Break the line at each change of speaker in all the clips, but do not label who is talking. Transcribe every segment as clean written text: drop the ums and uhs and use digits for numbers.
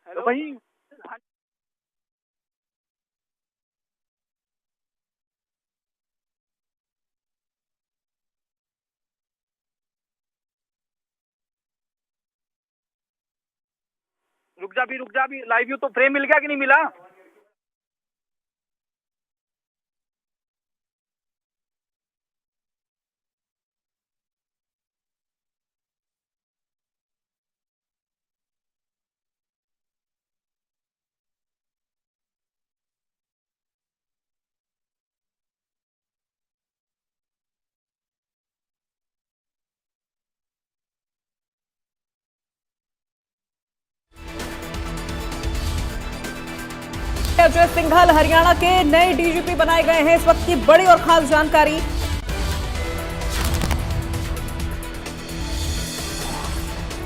तो वहीं रुक जा भी लाइव व्यू तो फ्रेम मिल गया कि नहीं मिला?
अजय सिंघल हरियाणा के नए डीजीपी बनाए गए हैं। इस वक्त की बड़ी और खास जानकारी।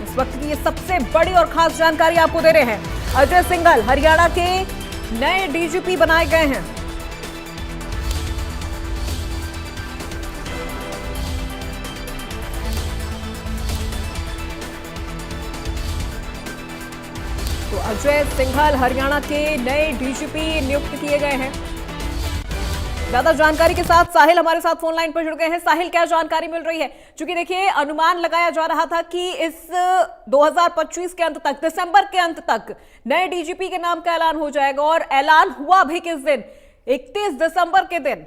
इस वक्त की ये सबसे बड़ी और खास जानकारी आपको दे रहे हैं। अजय सिंघल हरियाणा के नए डीजीपी बनाए गए हैं। तो अजय सिंघल हरियाणा के नए डीजीपी नियुक्त किए गए हैं। ज्यादा जानकारी के साथ साहिल हमारे साथ फोन लाइन पर जुड़ गए हैं। साहिल, क्या जानकारी मिल रही है? क्योंकि देखिए, अनुमान लगाया जा रहा था कि इस 2025 के अंत तक, दिसंबर के अंत तक नए डीजीपी के नाम का ऐलान हो जाएगा, और ऐलान हुआ भी किस दिन? 31 दिसंबर के दिन।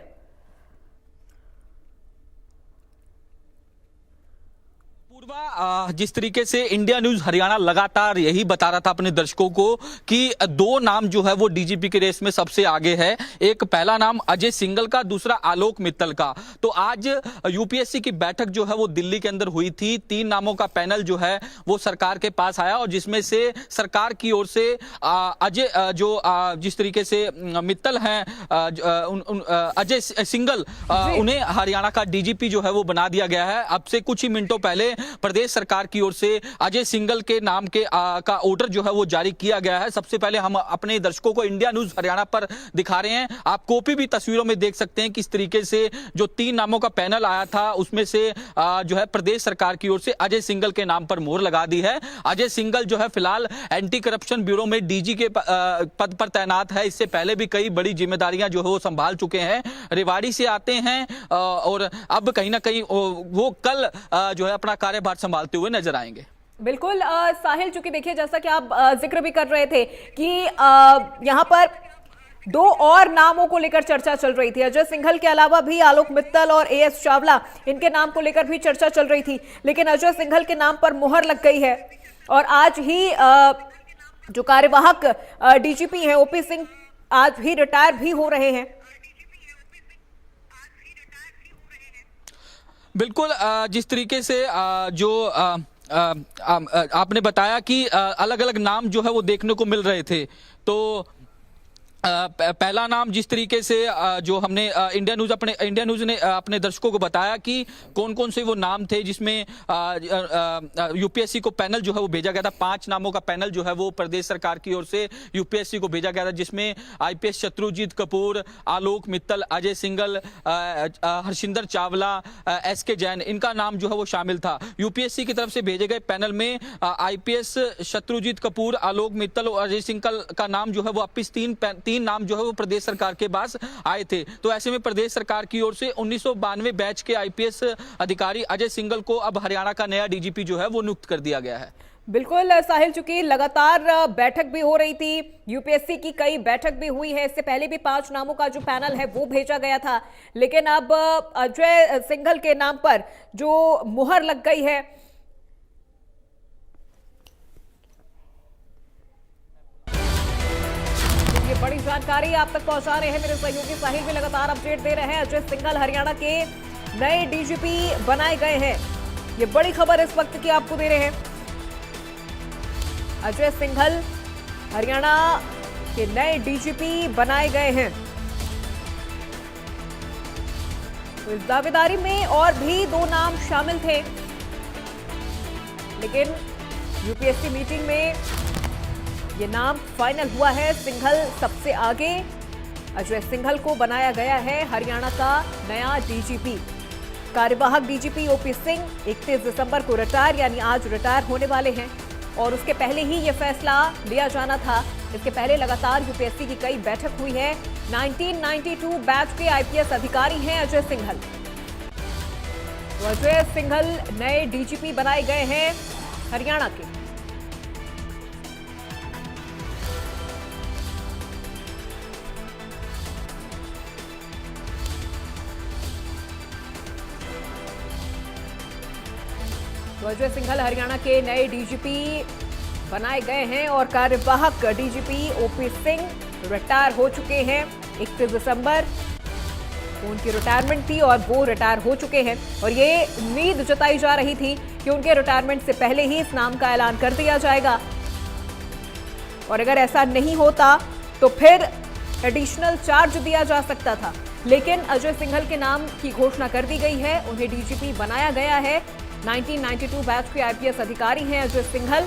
जिस तरीके से इंडिया न्यूज हरियाणा लगातार यही बता रहा था अपने दर्शकों को कि दो नाम जो है वो डीजीपी के रेस में सबसे आगे है। एक पहला नाम अजय सिंघल का, दूसरा आलोक मित्तल का। तो आज यूपीएससी की बैठक जो है वो दिल्ली के अंदर हुई थी। 3 नामों का पैनल जो है वो सरकार के पास आया, और जिसमें से सरकार की ओर से अजय जिस तरीके से मित्तल हैं, अजय सिंघल, उन्हें हरियाणा का डीजीपी जो है वो बना दिया गया है। अब से कुछ ही मिनटों पहले प्रदेश सरकार की ओर से अजय सिंघल के नाम के का ऑर्डर जो है वो जारी किया गया है। सबसे पहले हम अपने दर्शकों को इंडिया न्यूज हरियाणा पर दिखा रहे हैं। आप कॉपी भी तस्वीरों में देख सकते हैं किस तरीके से जो 3 नामों का पैनल आया था, उसमें से जो है प्रदेश सरकार की ओर से अजय सिंघल के नाम पर मोहर लगा दी है। अजय सिंघल जो है फिलहाल एंटी करप्शन ब्यूरो में डीजी के पद पर तैनात है। इससे पहले भी कई बड़ी जिम्मेदारियां जो है वो संभाल चुके हैं। रेवाड़ी से आते हैं, और अब कहीं ना कहीं वो कल जो है अपना कार्यभार संभालते हुए नजर आएंगे।
बिल्कुल साहिल, चूंकि देखिए, जैसा कि आप जिक्र भी कर रहे थे कि यहां पर 2 और नामों को लेकर चर्चा चल रही थी। अजय सिंघल के अलावा भी आलोक मित्तल और एएस चावला, इनके नाम को लेकर भी चर्चा चल रही थी। लेकिन अजय सिंघल के नाम पर मुहर लग गई है, और आज ही जो कार्यवाहक डीजीपी हैं ओपी सिंह आज भी रिटायर भी हो रहे हैं।
बिल्कुल, जिस तरीके से जो आपने बताया कि अलग अलग नाम जो है वो देखने को मिल रहे थे, तो पहला नाम जिस तरीके से जो हमने इंडिया न्यूज ने अपने दर्शकों को बताया कि कौन कौन से वो नाम थे, जिसमें यूपीएससी को पैनल जो है वो भेजा गया था। 5 नामों का पैनल जो है वो प्रदेश सरकार की ओर से यूपीएससी को भेजा गया था, जिसमें आईपीएस शत्रुजीत कपूर, आलोक मित्तल, अजय सिंघल, हरशिंदर चावला, एसके जैन, इनका नाम जो है वो शामिल था। यूपीएससी की तरफ से भेजे गए पैनल में आईपीएस शत्रुजीत कपूर, आलोक मित्तल और अजय सिंघल का नाम जो है वो वापिस 3 नाम जो है वो प्रदेश सरकार के पास आए थे। तो ऐसे में प्रदेश सरकार की ओर से 1992 बैच के आईपीएस अधिकारी अजय सिंघल को अब हरियाणा का नया डीजीपी जो है वो नियुक्त कर दिया गया है।
बिल्कुल साहिल, चूंकि लगातार बैठक भी हो रही थी, यूपीएससी की कई बैठक भी हुई है। इससे पहले भी 5 नामों का जो पैनल है वो भेजा गया था, लेकिन अब अजय सिंघल के नाम पर जो मुहर लग गई है, ये बड़ी जानकारी आप तक पहुंचा रहे हैं मेरे सहयोगी साहिल भी लगातार अपडेट दे रहे हैं। अजय सिंघल हरियाणा के नए डीजीपी बनाए गए हैं। ये बड़ी खबर इस वक्त की आपको दे रहे हैं। अजय सिंघल हरियाणा के नए डीजीपी बनाए गए हैं। तो इस दावेदारी में और भी 2 नाम शामिल थे, लेकिन यूपीएससी मीटिंग में ये नाम फाइनल हुआ है। सिंघल सबसे आगे। अजय सिंघल को बनाया गया है हरियाणा का नया डीजीपी। कार्यवाहक डीजीपी ओपी सिंह 31 दिसंबर को रिटायर, यानी आज रिटायर होने वाले हैं, और उसके पहले ही ये फैसला लिया जाना था। इसके पहले लगातार यूपीएससी की कई बैठक हुई है। 1992 बैच के आईपीएस अधिकारी हैं अजय सिंघल। तो अजय सिंघल नए डीजीपी बनाए गए हैं हरियाणा के। तो अजय सिंघल हरियाणा के नए डीजीपी बनाए गए हैं और कार्यवाहक डीजीपी ओपी सिंह रिटायर हो चुके हैं। 31 दिसंबर उनकी रिटायरमेंट थी और वो रिटायर हो चुके हैं और ये उम्मीद जताई जा रही थी कि उनके रिटायरमेंट से पहले ही इस नाम का ऐलान कर दिया जाएगा और अगर ऐसा नहीं होता तो फिर एडिशनल चार्ज दिया जा सकता था। लेकिन अजय सिंघल के नाम की घोषणा कर दी गई है, उन्हें डीजीपी बनाया गया है। 1992 बैच के आईपीएस अधिकारी हैं अजय सिंघल।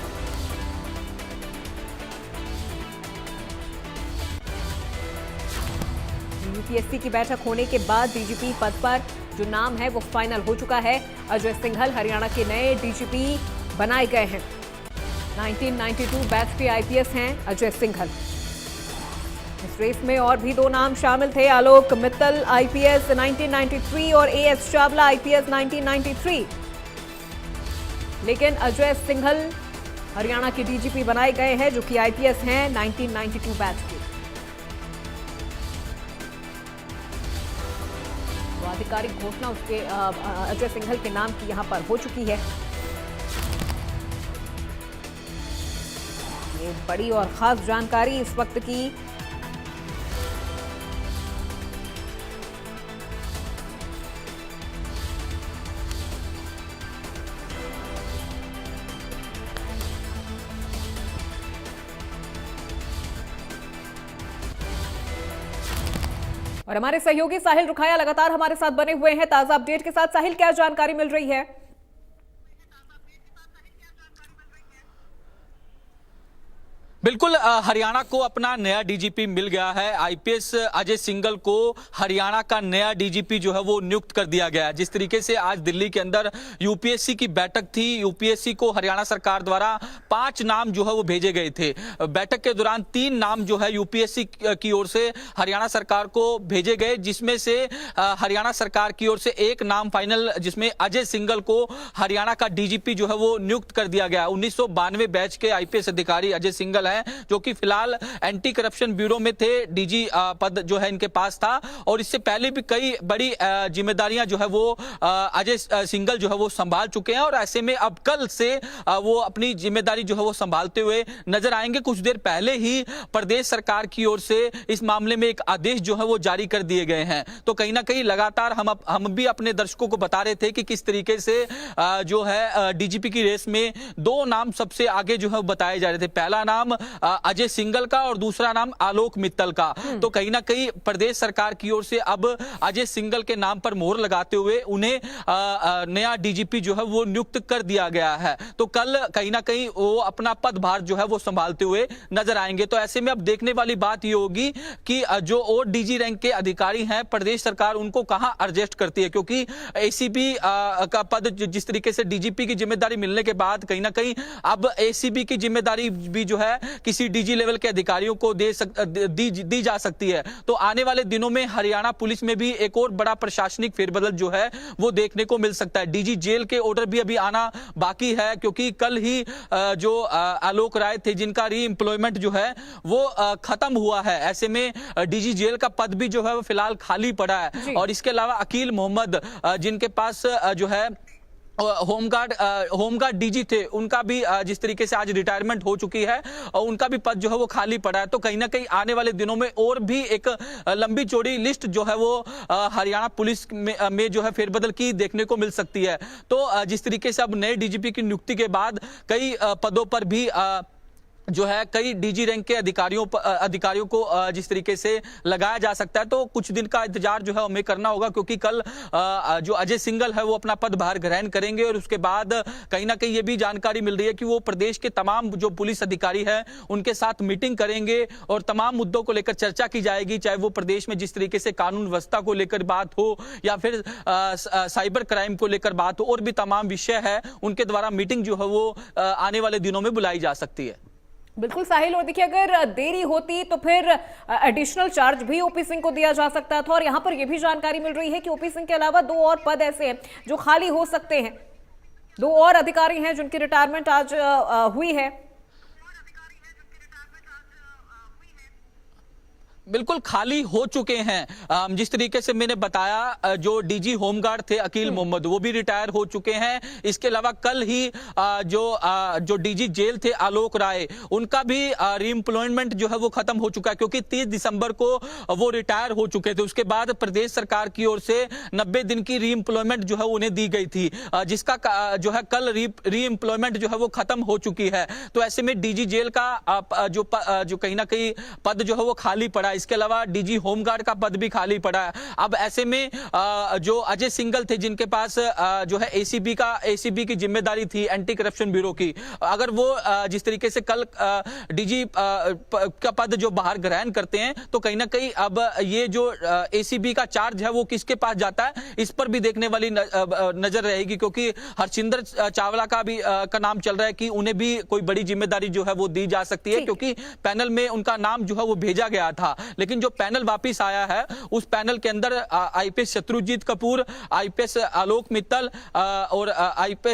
यूपीएससी की बैठक होने के बाद डीजीपी पद पर जो नाम है वो फाइनल हो चुका है। अजय सिंघल हरियाणा के नए डीजीपी बनाए गए हैं। 1992 बैच के आईपीएस हैं अजय सिंघल। इस रेस में और भी दो नाम शामिल थे, आलोक मित्तल आईपीएस 1993 और एएस चावला आईपीएस 1993। लेकिन अजय सिंघल हरियाणा के डीजीपी बनाए गए हैं जो कि आईपीएस हैं 1992 बैच के। तो आधिकारिक घोषणा उसके अजय सिंघल के नाम की यहां पर हो चुकी है। ये बड़ी और खास जानकारी इस वक्त की। और हमारे सहयोगी साहिल रुखाया लगातार हमारे साथ बने हुए हैं ताजा अपडेट के साथ। साहिल, क्या जानकारी मिल रही है?
बिल्कुल, हरियाणा को अपना नया डीजीपी मिल गया है। आईपीएस अजय सिंघल को हरियाणा का नया डीजीपी जो है वो नियुक्त कर दिया गया है। जिस तरीके से आज दिल्ली के अंदर यूपीएससी की बैठक थी, यूपीएससी को हरियाणा सरकार द्वारा 5 नाम जो है वो भेजे गए थे। बैठक के दौरान 3 नाम जो है यूपीएससी की ओर से हरियाणा सरकार को भेजे गए, जिसमें से हरियाणा सरकार की ओर से एक नाम फाइनल, जिसमें अजय सिंघल को हरियाणा का डीजीपी जो है वो नियुक्त कर दिया गया। 1992 बैच के आईपीएस अधिकारी अजय सिंघल जो कि फिलहाल एंटी करप्शन ब्यूरो में थे। डीजी पद जो है इनके पास था और इससे पहले भी कई बड़ी जिम्मेदारियां जो है वो अजय सिंघल जो है वो संभाल चुके हैं और ऐसे में अब कल से वो अपनी जिम्मेदारी जो है वो संभालते हुए नजर आएंगे। कुछ देर पहले ही प्रदेश सरकार की ओर से इस मामले में एक आदेश जो है वो जारी कर दिए गए हैं। तो कहीं ना कहीं लगातार हम भी अपने दर्शकों को बता रहे थे कि किस तरीके से जो है डीजीपी की रेस में 2 नाम सबसे आगे जो है बताए जा रहे थे। पहला नाम अजय सिंघल का और दूसरा नाम आलोक मित्तल का। तो कहीं ना कहीं प्रदेश सरकार की ओर से अब अजय सिंघल के नाम पर मोहर लगाते हुए उन्हें नया डीजीपी जो है वो नियुक्त कर दिया गया है। तो कल कहीं ना कहीं वो अपना पदभार जो है वो संभालते हुए नजर आएंगे। तो ऐसे में अब देखने वाली बात ये होगी कि जो और डीजी रैंक के अधिकारी हैं, प्रदेश सरकार उनको कहां एडजस्ट करती है, क्योंकि एसीबी का पद जिस तरीके से डीजीपी की जिम्मेदारी मिलने के बाद कहीं ना कहीं अब एसीबी की जिम्मेदारी भी जो है किसी डीजी लेवल के अधिकारियों को दी जा सकती है। तो आने वाले दिनों में हरियाणा पुलिस में भी एक और बड़ा प्रशासनिक फेरबदल जो है वो देखने को मिल सकता है। डीजी जेल के ऑर्डर भी अभी आना बाकी है, क्योंकि कल ही जो आलोक राय थे जिनका री एम्प्लॉयमेंट जो है वो खत्म हुआ है। ऐसे में डीजी जेल का पद भी जो है वो फिलहाल खाली पड़ा है। और इसके अलावा अकील मोहम्मद जिनके पास जो है होमगार्ड डीजी थे, उनका भी जिस तरीके से आज रिटायरमेंट हो चुकी है और उनका भी पद जो है वो खाली पड़ा है। तो कहीं ना कहीं आने वाले दिनों में और भी एक लंबी चौड़ी लिस्ट जो है वो हरियाणा पुलिस में जो है फेरबदल की देखने को मिल सकती है। तो जिस तरीके से अब नए डीजीपी की नियुक्ति के बाद कई पदों पर भी जो है कई डीजी रैंक के अधिकारियों को जिस तरीके से लगाया जा सकता है, तो कुछ दिन का इंतजार जो है हमें करना होगा, क्योंकि कल जो अजय सिंघल है वो अपना पदभार ग्रहण करेंगे और उसके बाद कहीं ना कहीं ये भी जानकारी मिल रही है कि वो प्रदेश के तमाम जो पुलिस अधिकारी हैं उनके साथ मीटिंग करेंगे और तमाम मुद्दों को लेकर चर्चा की जाएगी, चाहे वो प्रदेश में जिस तरीके से कानून व्यवस्था को लेकर बात हो या फिर साइबर क्राइम को लेकर बात हो, और भी तमाम विषय है उनके द्वारा मीटिंग जो है वो आने वाले दिनों में बुलाई जा सकती है।
बिल्कुल साहिल, और देखिए अगर देरी होती तो फिर एडिशनल चार्ज भी ओपी सिंह को दिया जा सकता था, और यहां पर यह भी जानकारी मिल रही है कि ओपी सिंह के अलावा 2 और पद ऐसे हैं जो खाली हो सकते हैं। 2 और अधिकारी हैं जिनकी रिटायरमेंट आज हुई है।
बिल्कुल खाली हो चुके हैं। जिस तरीके से मैंने बताया, जो डीजी होमगार्ड थे अकील मोहम्मद वो भी रिटायर हो चुके हैं। इसके अलावा कल ही जो डीजी जेल थे आलोक राय, उनका भी रीएम्प्लॉयमेंट जो है वो खत्म हो चुका है, क्योंकि 30 दिसंबर को वो रिटायर हो चुके थे। उसके बाद प्रदेश सरकार की ओर से 90 दिन की रीएम्प्लॉयमेंट जो है उन्हें दी गई थी, जिसका जो है कल रीएम्प्लॉयमेंट जो है वो खत्म हो चुकी है। तो ऐसे में डीजी जेल का जो कहीं ना कहीं पद जो है वो खाली पड़ा, इसके अलावा डीजी होमगार्ड का पद भी खाली पड़ा है। अब ऐसे में जो अजय सिंघल थे जिनके पास जो है एसीबी की जिम्मेदारी थी एंटी करप्शन ब्यूरो की, अगर वो जिस तरीके से कल डीजी का पद जो बाहर ग्रहण करते हैं, तो कहीं ना कहीं अब ये जो एसीबी का चार्ज है वो किसके पास जाता है, इस पर भी देखने वाली नजर रहेगी, क्योंकि हरजिंदर चावला का नाम चल रहा है कि उन्हें भी कोई बड़ी जिम्मेदारी जो है वो दी जा सकती है, क्योंकि पैनल में उनका नाम जो है वो भेजा गया था। लेकिन जो पैनल वापिस आया है उस पैनल के अंदर आईपीएस शत्रुजीत कपूर, आईपीएस आलोक मित्तल और आईपीएस